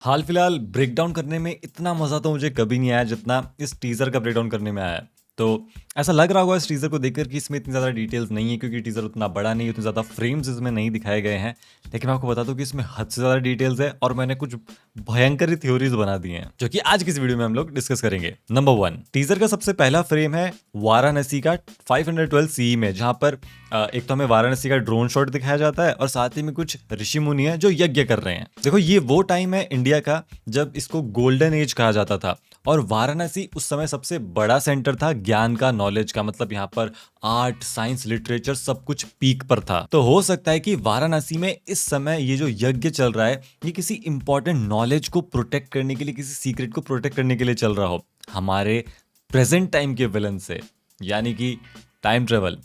हाल फिलहाल ब्रेकडाउन करने में इतना मज़ा तो मुझे कभी नहीं आया जितना इस टीज़र का ब्रेकडाउन करने में आया। तो ऐसा लग रहा होगा इस टीज़र को देखकर कि इसमें इतनी ज़्यादा डिटेल्स नहीं है क्योंकि टीज़र उतना बड़ा नहीं है, उतने ज़्यादा फ्रेम्स इसमें नहीं दिखाए गए हैं। लेकिन मैं आपको बता दूँ कि इसमें हद से ज़्यादा डिटेल्स है और मैंने कुछ भयंकर थ्योरीज बना दी हैं जो कि आज की इस वीडियो में हम लोग डिस्कस करेंगे। नंबर 1, टीज़र का सबसे पहला फ्रेम है वाराणसी का 512 सीई में, जहाँ पर एक तो हमें वाराणसी का ड्रोन शॉट दिखाया जाता है और साथ ही में कुछ ऋषि मुनि है जो यज्ञ कर रहे हैं। देखो, ये वो टाइम है इंडिया का जब इसको गोल्डन एज कहा जाता था और वाराणसी उस समय सबसे बड़ा सेंटर था ज्ञान का, नॉलेज का। मतलब यहाँ पर आर्ट, साइंस, लिटरेचर सब कुछ पीक पर था। तो हो सकता है कि वाराणसी में इस समय ये जो यज्ञ चल रहा है ये किसी इंपॉर्टेंट नॉलेज को प्रोटेक्ट करने के लिए, किसी सीक्रेट को प्रोटेक्ट करने के लिए चल रहा हो हमारे प्रेजेंट टाइम के विलन से, यानी कि टाइम ट्रेवल।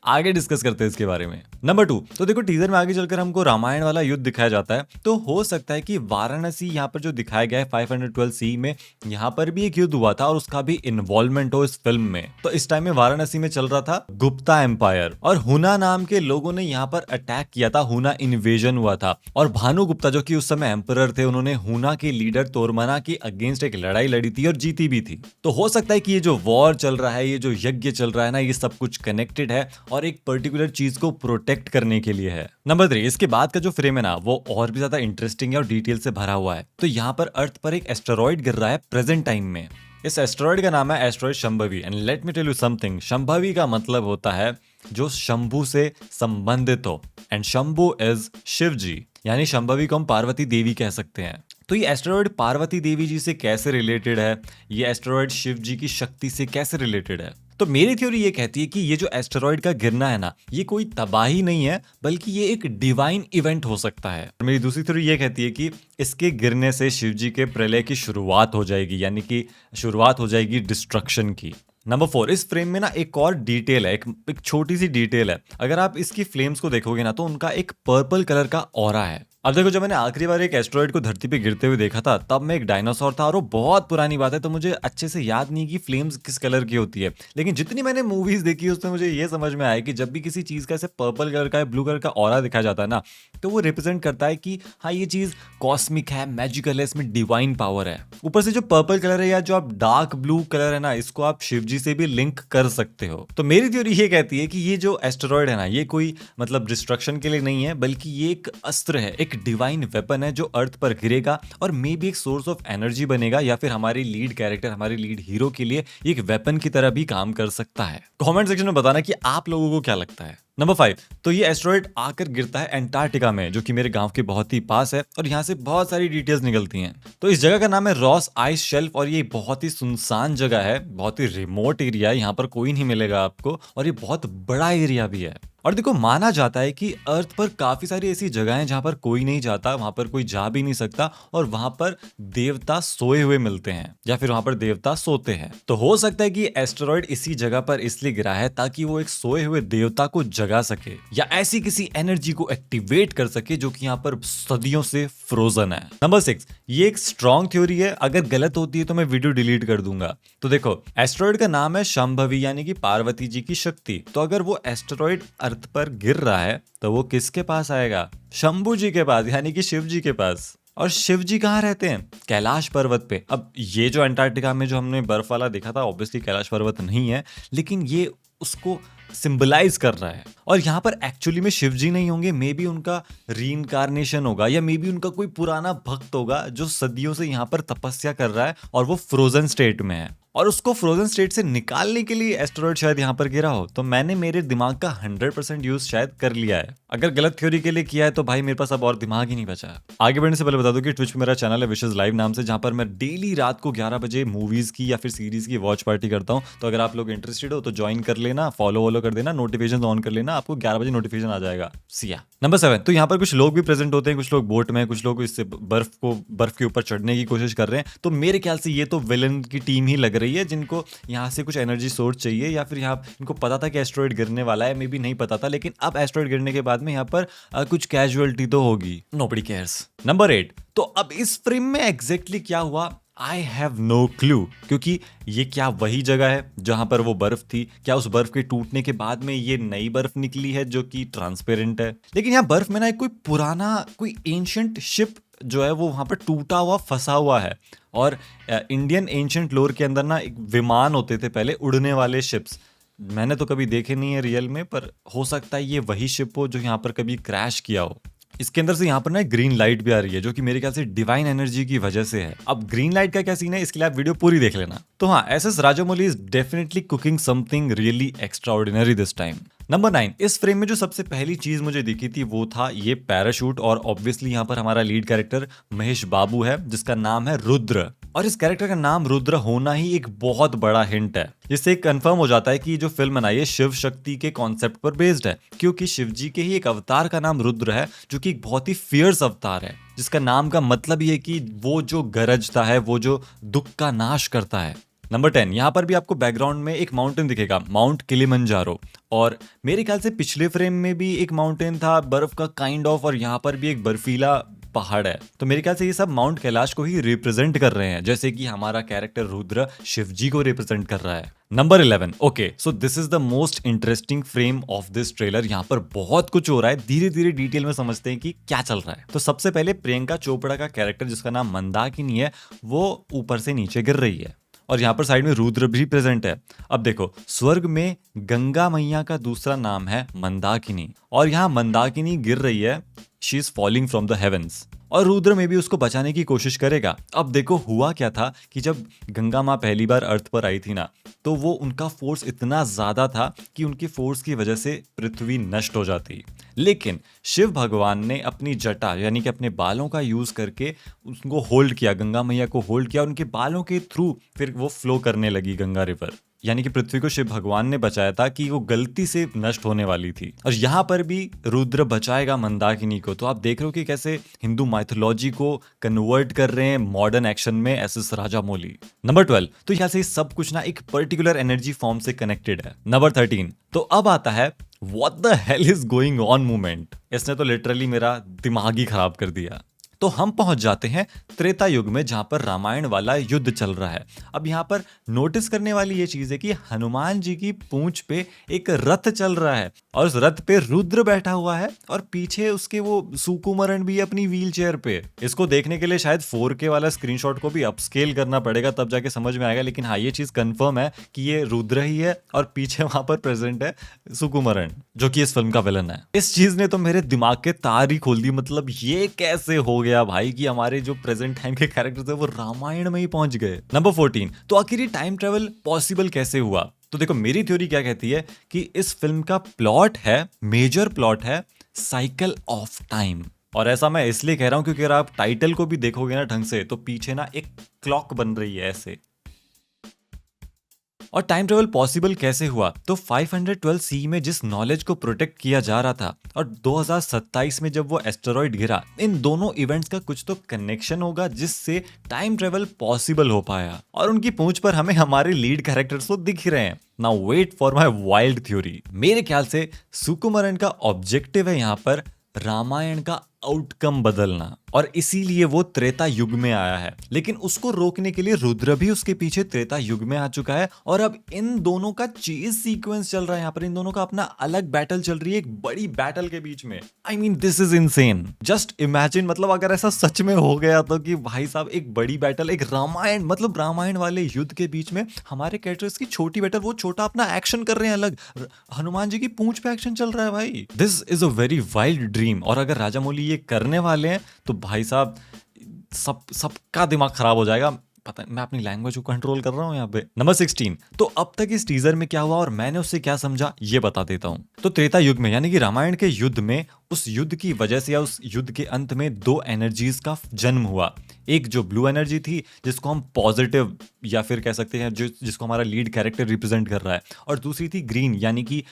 आगे डिस्कस करते हैं इसके बारे में। नंबर 2, तो देखो टीजर में आगे चलकर हमको रामायण वाला युद्ध दिखाया जाता है। तो हो सकता है कि वाराणसी यहाँ पर जो दिखाया गया है 512 सी में, यहाँ पर भी एक युद्ध हुआ था और उसका भी इन्वॉल्वमेंट हो इस फिल्म में। तो इस टाइम में वाराणसी में चल रहा था गुप्ता एम्पायर और हुना नाम के लोगों ने यहाँ पर अटैक किया था। हुना इन्वेजन हुआ था और भानुगुप्ता जो कि उस समय एम्परर थे, उन्होंने हुना के लीडर तोरमना के अगेंस्ट एक लड़ाई लड़ी थी और जीती भी थी। तो हो सकता है कि ये जो वॉर चल रहा है, ये जो यज्ञ चल रहा है ना, ये सब कुछ कनेक्टेड है और एक पर्टिकुलर चीज को प्रोटेक्ट करने के लिए है। नंबर 3, इसके बाद का जो फ्रेम है ना वो और भी ज्यादा इंटरेस्टिंग है और डिटेल से भरा हुआ है। तो यहाँ पर अर्थ पर एक एस्टेरॉइड गिर रहा है प्रेजेंट टाइम में। इस एस्टेरॉइड का नाम है asteroid Shambhavi and let me tell you something. Shambhavi का मतलब होता है जो शंभू से संबंधित हो एंड शंभू इज शिव जी, यानी शंभवी को हम पार्वती देवी कह सकते हैं। तो ये एस्टेरॉइड पार्वती देवी जी से कैसे रिलेटेड है, ये एस्टेरॉइड शिव जी की शक्ति से कैसे रिलेटेड है? तो मेरी थ्योरी ये कहती है कि ये जो एस्टेरॉइड का गिरना है ना, ये कोई तबाही नहीं है बल्कि ये एक डिवाइन इवेंट हो सकता है। और मेरी दूसरी थ्योरी ये कहती है कि इसके गिरने से शिव जी के प्रलय की शुरुआत हो जाएगी, यानी कि शुरुआत हो जाएगी डिस्ट्रक्शन की। नंबर 4, इस फ्रेम में ना एक और डिटेल है, एक छोटी सी डिटेल है। अगर आप इसकी फ्लेम्स को देखोगे ना तो उनका एक पर्पल कलर का ऑरा है। अब देखो, जब मैंने आखिरी बार एक एस्टेरॉइड को धरती पे गिरते हुए देखा था तब मैं एक डायनासोर था और वो बहुत पुरानी बात है, तो मुझे अच्छे से याद नहीं कि फ्लेम्स किस कलर की होती है। लेकिन जितनी मैंने मूवीज देखी उसमें मुझे ये समझ में आया कि जब भी किसी चीज का ऐसे पर्पल कलर का, ब्लू कलर का ऑरा दिखाया जाता है ना, तो वो रिप्रेजेंट करता है कि हाँ, ये चीज कॉस्मिक है, मैजिकल है, इसमें डिवाइन पावर है। ऊपर से जो पर्पल कलर है या जो आप डार्क ब्लू कलर है ना, इसको आप शिव जी से भी लिंक कर सकते हो। तो मेरी थ्योरी ये कहती है कि ये जो एस्टेरॉइड है ना, ये कोई मतलब डिस्ट्रक्शन के लिए नहीं है बल्कि ये एक अस्त्र है, एक डिवाइन वेपन है जो अर्थ पर गिरेगा और मे बी एक सोर्स ऑफ एनर्जी बनेगा, या फिर हमारे लीड कैरेक्टर, हमारे लीड हीरो के लिए एक वेपन की तरह भी काम कर सकता है। कमेंट सेक्शन में बताना कि आप लोगों को क्या लगता है। नंबर 5, तो ये एस्टेरॉइड आकर गिरता है एंटार्क्टिका में, जो कि मेरे गांव के बहुत ही पास है और यहाँ से बहुत सारी डिटेल्स निकलती हैं। तो इस जगह का नाम है रॉस आइस शेल्फ और ये बहुत ही सुनसान जगह है, बहुत ही रिमोट एरिया है, यहाँ पर कोई नहीं मिलेगा आपको और ये बहुत बड़ा एरिया भी है। और देखो, माना जाता है कि अर्थ पर काफी सारी ऐसी जगह हैं जहां पर कोई नहीं जाता, वहां पर कोई जा भी नहीं सकता और वहां पर देवता सोए हुए मिलते हैं या फिर वहां पर देवता सोते हैं। तो हो सकता है कि एस्टेरॉइड इसी जगह पर इसलिए गिरा है ताकि वो एक सोए हुए देवता को जगा सके या ऐसी किसी एनर्जी को एक्टिवेट कर सके जो कि यहाँ पर सदियों से फ्रोजन है। नंबर 6, ये एक स्ट्रॉन्ग थ्योरी है, अगर गलत होती है तो मैं वीडियो डिलीट कर दूंगा। तो देखो, एस्टेरॉइड का नाम है शंभवी यानी कि पार्वती जी की शक्ति। तो अगर वो एस्टेरॉइड अर्थ पर गिर रहा है तो वो किसके पास आएगा? शंभू जी के पास, यानी कि शिव जी के पास। और शिव जी कहाँ रहते हैं? कैलाश पर्वत पे। अब ये जो अंटार्कटिका में जो हमने बर्फ वाला देखा था, ऑब्वियसली कैलाश पर्वत नहीं है, लेकिन ये उसको सिंबलाइज कर रहा है। और यहाँ पर एक्चुअली में शिव जी नहीं होंगे, मे बी उनका रीइंकार्नेशन होगा या मे बी उनका कोई पुराना भक्त होगा जो सदियों से यहाँ पर तपस्या कर रहा है और वो फ्रोजन स्टेट में है और उसको फ्रोजन स्टेट से निकालने के लिए एस्टेरॉइड शायद यहाँ पर गिरा हो। तो मैंने मेरे दिमाग का 100% यूज शायद कर लिया है। अगर गलत थ्योरी के लिए किया है तो भाई मेरे पास अब और दिमाग ही नहीं बचा। आगे बढ़ने से पहले बता दूं कि ट्विच पे मेरा चैनल है विशेष लाइव नाम से, जहां पर मैं डेली रात को 11 बजे मूवीज की या फिर सीरीज की वॉच पार्टी करता हूं। तो अगर आप लोग इंटरेस्टेड हो तो ज्वाइन कर लेना, फॉलो कर देना, नोटिफिकेशन ऑन कर लेना, आपको 11 बजे नोटिफिकेशन आ जाएगा। सिया। नंबर 7, तो यहाँ पर कुछ लोग भी प्रेजेंट होते हैं, कुछ लोग बोट में, कुछ लोग इससे बर्फ के ऊपर चढ़ने की कोशिश कर रहे हैं। तो मेरे ख्याल से ये तो विलन की टीम ही लग रही है जिनको यहाँ से कुछ एनर्जी सोर्स चाहिए, या फिर यहाँ इनको पता था कि एस्टेरॉइड गिरने वाला है, मे बी नहीं पता था, लेकिन अब एस्टेरॉइड गिरने के बाद में यहाँ पर कुछ कैजुअलिटी तो होगी। Nobody cares. नंबर 8, तो अब इस फ्रेम में एग्जैक्टली क्या हुआ आई हैव नो क्लू, क्योंकि ये क्या वही जगह है जहां पर वो बर्फ थी? क्या उस बर्फ के टूटने के बाद में ये नई बर्फ निकली है जो कि ट्रांसपेरेंट है? लेकिन यहाँ बर्फ में ना एक कोई पुराना, कोई एंशिएंट शिप जो है वो वहाँ पर टूटा हुआ फंसा हुआ है। और इंडियन एंशंट लोर के अंदर ना एक विमान होते थे पहले, उड़ने वाले शिप्स। मैंने तो कभी देखे नहीं है रियल में, पर हो सकता है ये वही शिप हो जो यहाँ पर कभी क्रैश किया हो। इसके अंदर से यहाँ पर ना ग्रीन लाइट भी आ रही है, जो कि मेरे ख्याल से डिवाइन एनर्जी की वजह से है। अब ग्रीन लाइट का क्या सीन है, इसके लिए आप वीडियो पूरी देख लेना। तो हाँ, SS Rajamouli is definitely cooking something really extraordinary this time. Number 9, इस फ्रेम में जो सबसे पहली चीज मुझे दिखी थी वो था ये पैराशूट। और ऑब्वियसली यहाँ पर हमारा लीड कैरेक्टर महेश बाबू है, जिसका नाम है रुद्र। और इस कैरेक्टर का नाम रुद्र होना ही एक बहुत बड़ा हिंट है, जिससे कंफर्म हो जाता है कि जो फिल्म बनाई है शिव शक्ति के कॉन्सेप्ट पर बेस्ड है, क्योंकि शिव जी के ही एक अवतार का नाम रुद्र है, जो कि एक बहुत ही फियर्स अवतार है, जिसका नाम का मतलब ये है कि वो जो गरजता है, वो जो दुख का नाश करता है। नंबर 10, यहाँ पर भी आपको बैकग्राउंड में एक माउंटेन दिखेगा, माउंट किलिमंजारो। और मेरे ख्याल से पिछले फ्रेम में भी एक माउंटेन था बर्फ का काइंड ऑफ, और यहाँ पर भी एक बर्फीला पहाड़ है। तो मेरे ख्याल से ये सब माउंट कैलाश को ही रिप्रेजेंट कर रहे हैं, जैसे कि हमारा कैरेक्टर रुद्र शिव जी को रिप्रेजेंट कर रहा है। Number 11, okay, so this is the most interesting frame of this trailer. यहाँ पर बहुत कुछ हो रहा है, धीरे धीरे डिटेल में समझते हैं कि क्या चल रहा है। तो सबसे पहले प्रियंका चोपड़ा का कैरेक्टर, जिसका नाम मंदाकिनी है, वो ऊपर से नीचे गिर रही है, और यहाँ पर साइड में रुद्र भी प्रेजेंट है। अब देखो, स्वर्ग में गंगा मैया का दूसरा नाम है मंदाकिनी, और यहाँ मंदाकिनी गिर रही है, she is falling from the heavens, और रुद्र में भी उसको बचाने की कोशिश करेगा। अब देखो हुआ क्या था कि जब गंगा माँ पहली बार अर्थ पर आई थी ना, तो वो उनका फोर्स इतना ज्यादा था कि उनकी फोर्स की वजह से पृथ्वी नष्ट हो जाती। लेकिन शिव भगवान ने अपनी जटा यानी कि अपने बालों का यूज करके उसको होल्ड किया, गंगा मैया को होल्ड किया, और उनके बालों के थ्रू फिर वो फ्लो करने लगी गंगा रिवर। यानी कि पृथ्वी को शिव भगवान ने बचाया था कि वो गलती से नष्ट होने वाली थी। और यहाँ पर भी रुद्र बचाएगा मंदाकिनी को। तो आप देख रहे हो कि कैसे हिंदू माइथोलॉजी को कन्वर्ट कर रहे हैं मॉडर्न एक्शन में एसएस राजामौली। नंबर 12, तो यहाँ से सब कुछ ना एक पर्टिकुलर एनर्जी फॉर्म से कनेक्टेड है। नंबर 13, तो अब आता है what the hell is going on movement. इसने तो लिटरली मेरा दिमाग ही खराब कर दिया। तो हम पहुंच जाते हैं त्रेता युग में, जहां पर रामायण वाला युद्ध चल रहा है। अब यहां पर नोटिस करने वाली ये चीज है कि हनुमान जी की पूंछ पे एक रथ चल रहा है, और उस रथ पे रुद्र बैठा हुआ है, और पीछे उसके वो सुकुमारन भी अपनी व्हील चेयर पे। इसको देखने के लिए शायद 4K वाला स्क्रीनशॉट को भी अपस्केल करना पड़ेगा, तब जाके समझ में आएगा। लेकिन हाँ, ये चीज कंफर्म है कि ये रुद्र ही है, और पीछे वहां पर प्रेजेंट है सुकुमारन, जो कि इस फिल्म का विलन है। इस चीज ने तो मेरे दिमाग के तार ही खोल दी। मतलब ये कैसे हो गया भाई कि हमारे जो प्रेजेंट टाइम के कैरेक्टर्स है वो रामायण में ही पहुंच गए। नंबर 14, तो आखिर ये टाइम ट्रेवल पॉसिबल कैसे हुआ? तो देखो, मेरी थ्योरी क्या कहती है कि इस फिल्म का प्लॉट है, मेजर प्लॉट है साइकिल ऑफ टाइम। और ऐसा मैं इसलिए कह रहा हूं क्योंकि अगर आप टाइटल को भी देखोगे ना ढंग से, तो पीछे ना एक क्लॉक बन रही है ऐसे। और टाइम ट्रेवल पॉसिबल कैसे हुआ? तो 512 सी में जिस नॉलेज को प्रोटेक्ट किया जा रहा था, और 2027 में जब वो एस्टेरॉइड गिरा, इन दोनों इवेंट्स का कुछ तो कनेक्शन होगा जिससे टाइम ट्रेवल पॉसिबल हो पाया। और उनकी पूंछ पर हमें हमारे लीड कैरेक्टर्स तो दिख ही रहे हैं। Now wait for my wild theory. मेरे ख्याल से सुकुमारन का ऑब्जेक्टिव है यहाँ पर रामायण का आउटकम बदलना, और इसीलिए वो त्रेता युग में आया है। लेकिन उसको रोकने के लिए रुद्र भी उसके पीछे त्रेता युग में आ चुका है, और अब इन दोनों का चेज सीक्वेंस चल रहा है। यहाँ पर इन दोनों का अपना अलग बैटल चल रही है, एक बड़ी बैटल के बीच में। I mean this is insane. Just imagine, मतलब अगर ऐसा सच में हो गया तो कि भाई साहब एक बड़ी बैटल, एक रामायण, मतलब रामायण वाले युद्ध के बीच में हमारे कैरेक्टर्स की छोटी बैटल, वो छोटा अपना एक्शन कर रहे हैं अलग। हनुमान जी की पूंछ पे एक्शन चल रहा है भाई। This is a very wild dream. और अगर राजामौली ये करने वाले हैं तो भाई साहब सबका दिमाग खराब हो जाएगा। पता मैं अपनी लैंग्वेज को कंट्रोल कर रहा हूं यहाँ पे। नंबर 16, तो अब तक इस टीजर में क्या हुआ और मैंने उससे क्या समझा ये बता देता हूं। तो त्रेता युग में यानी कि रामायण के युद्ध में, उस युद्ध की वजह से या उस युद्ध के अंत में दो एनर्जीज का जन्म हुआ। एक जो ब्लू एनर्जी थी जिसको हम पॉजिटिव या फिर कह सकते हैं जिसको हमारा लीड कैरेक्टर रिप्रेजेंट कर रहा है, और दूसरी थी ग्रीन यानी कि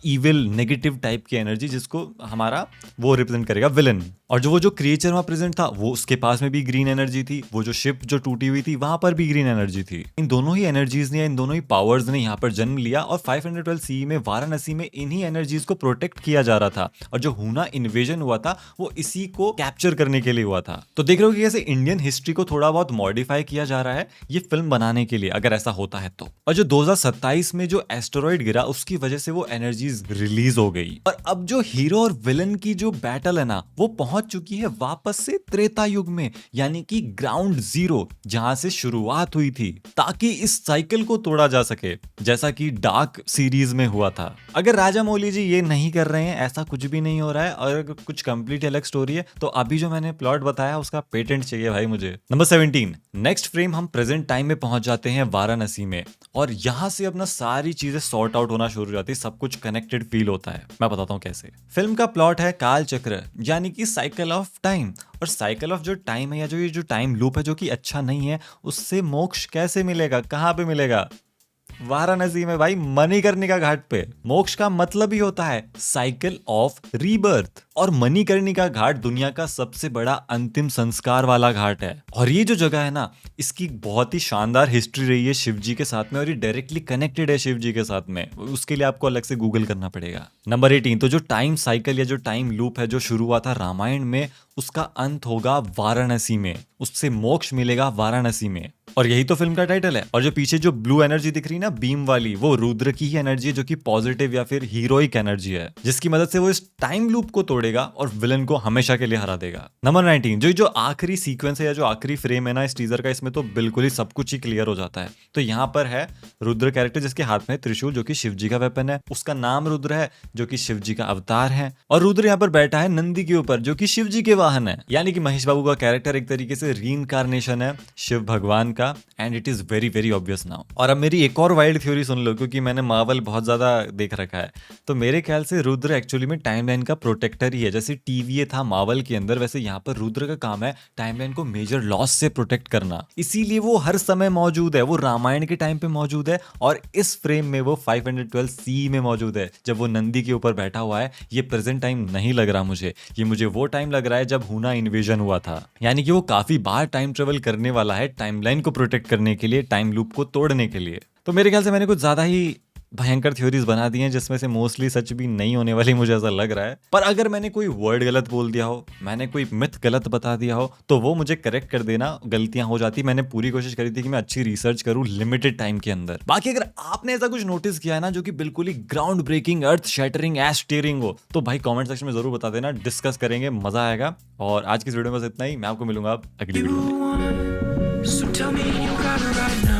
इविल नेगेटिव टाइप की एनर्जी जिसको हमारा वो रिप्रेजेंट करेगा विलन। और वो जो क्रिएचर वहां प्रेजेंट था वो उसके पास में भी ग्रीन एनर्जी थी। वो जो शिप जो टूटी हुई थी वहां पर भी ग्रीन एनर्जी थी। इन दोनों ही एनर्जीज ने, इन दोनों ही पावर्स ने यहाँ पर जन्म लिया, और 512 CE में वाराणसी में इन्हीं एनर्जीज को प्रोटेक्ट किया जा रहा था। और जो हुना इन्वेजन हुआ था वो इसी को कैप्चर करने के लिए हुआ था। तो देख रहे हो कि कैसे इंडियन हिस्ट्री को थोड़ा बहुत मॉडिफाई किया जा रहा है ये फिल्म बनाने के लिए, अगर ऐसा होता है तो। और जो 2027 में जो एस्टेरॉइड गिरा उसकी वजह से वो एनर्जीज रिलीज हो गई, और अब जो हीरो और विलन की जो बैटल है ना वो पहुंच चुकी है वापस से त्रेता युग में, यानी कि ग्राउंड जीरो, जहां से शुरुआत हुई थी, ताकि इस साइकिल को तोड़ा जा सके, जैसा कि डार्क सीरीज में हुआ था। अगर राजा मौली जी ये नहीं कर रहे हैं, ऐसा कुछ भी नहीं हो रहा है, और अगर कुछ कंप्लीट अलग स्टोरी है, तो अभी जो मैंने प्लॉट बताया उसका पेटेंट चाहिए भाई मुझे। नंबर 17, नेक्स्ट फ्रेम हम प्रेजेंट टाइम में पहुंच जाते हैं वाराणसी में, और यहां से अपना सारी चीजें सॉर्ट आउट होना शुरू हो जाती है, सब कुछ कनेक्टेड फील होता है। मैं बताता हूं कैसे। फिल्म का प्लॉट है काल चक्र, यानी कि साइकिल ऑफ टाइम, और साइकिल ऑफ जो टाइम है, या जो ये जो टाइम लूप है जो कि अच्छा नहीं है, उससे मोक्ष कैसे मिलेगा, कहां पे मिलेगा? वाराणसी में भाई, मणिकर्णिका घाट पे। मोक्ष का मतलब ही होता है साइकिल ऑफ रीबर्थ, और मणिकर्णिका घाट दुनिया का सबसे बड़ा अंतिम संस्कार वाला घाट है। और ये जो जगह है ना, इसकी बहुत ही शानदार हिस्ट्री रही है शिव जी के साथ में, और ये डायरेक्टली कनेक्टेड है शिव जी के साथ में। उसके लिए आपको अलग से गूगल करना पड़ेगा। नंबर 18, तो जो टाइम साइकिल या जो टाइम लूप है जो शुरू हुआ था रामायण में, उसका अंत होगा वाराणसी में, उससे मोक्ष मिलेगा वाराणसी में। और यही तो फिल्म का टाइटल है। और जो पीछे जो ब्लू एनर्जी दिख रही है ना, बीम वाली, वो रुद्र की ही एनर्जी है, जो कि पॉजिटिव या फिर हीरोइक एनर्जी है, जिसकी मदद से वो इस टाइम लूप को तोड़ेगा और विलन को हमेशा के लिए हरा देगा। नंबर 19, जो आखिरी सीक्वेंस है या जो आखिरी फ्रेम है ना इस टीजर का, इसमें तो बिल्कुल ही सब कुछ ही क्लियर हो जाता है। तो यहाँ पर है रुद्र कैरेक्टर, जिसके हाथ में त्रिशूल, जो कि शिव जी का वेपन है, उसका नाम रुद्र है, जो कि शिव जी का अवतार है। और रुद्र यहाँ पर बैठा है नंदी के ऊपर, जो कि शिव जी के वाहन है। यानी कि महेश बाबू का कैरेक्टर एक तरीके से रीइंकार्नेशन है शिव भगवान का, and it is very very obvious now. और अब मेरी एक और वाइल्ड थ्योरी सुन लो, क्योंकि मैंने मार्वल बहुत ज्यादा देख रखा है। तो मेरे ख्याल से रुद्र एक्चुअली में टाइमलाइन का प्रोटेक्टर ही है। जैसे टीवीए था मार्वल के अंदर, वैसे यहाँ पर रुद्र का काम है टाइमलाइन को मेजर लॉस से प्रोटेक्ट करना। इसीलिए वो हर समय मौजूद है, वो रामायण के टाइम पे मौजूद है, और इस फ्रेम में वो 512 सी में मौजूद है, जब वो नंदी के ऊपर बैठा हुआ है। ये प्रेजेंट टाइम नहीं लग रहा मुझे, ये मुझे वो टाइम लग रहा है जब हुना इन्वेजन हुआ था। यानी कि वो काफी बार टाइम ट्रेवल करने वाला है टाइमलाइन को प्रोटेक्ट करने के लिए, टाइम लूप को तोड़ने के लिए। तो मेरे ख्याल से मैंने कुछ ज्यादा ही भयंकर थ्योरीज बना दी हैं, जिसमें से मोस्टली सच भी नहीं होने वाली, मुझे ऐसा लग रहा है। पर अगर मैंने कोई वर्ड गलत बोल दिया हो, मैंने कोई मिथ गलत बता दिया हो, तो वो मुझे करेक्ट कर देना। गलतियां हो जाती, मैंने पूरी कोशिश करी थी कि मैं अच्छी रिसर्च करूं लिमिटेड टाइम के अंदर। बाकी अगर आपने ऐसा कुछ नोटिस किया है ना जो कि बिल्कुल ही ग्राउंड ब्रेकिंग, अर्थ शैटरिंग, एश टीयरिंग हो, तो भाई कमेंट सेक्शन में जरूर बता देना, डिस्कस करेंगे, मजा आएगा। और आज की इस वीडियो में बस इतना ही। मैं आपको मिलूंगा अगली वीडियो में।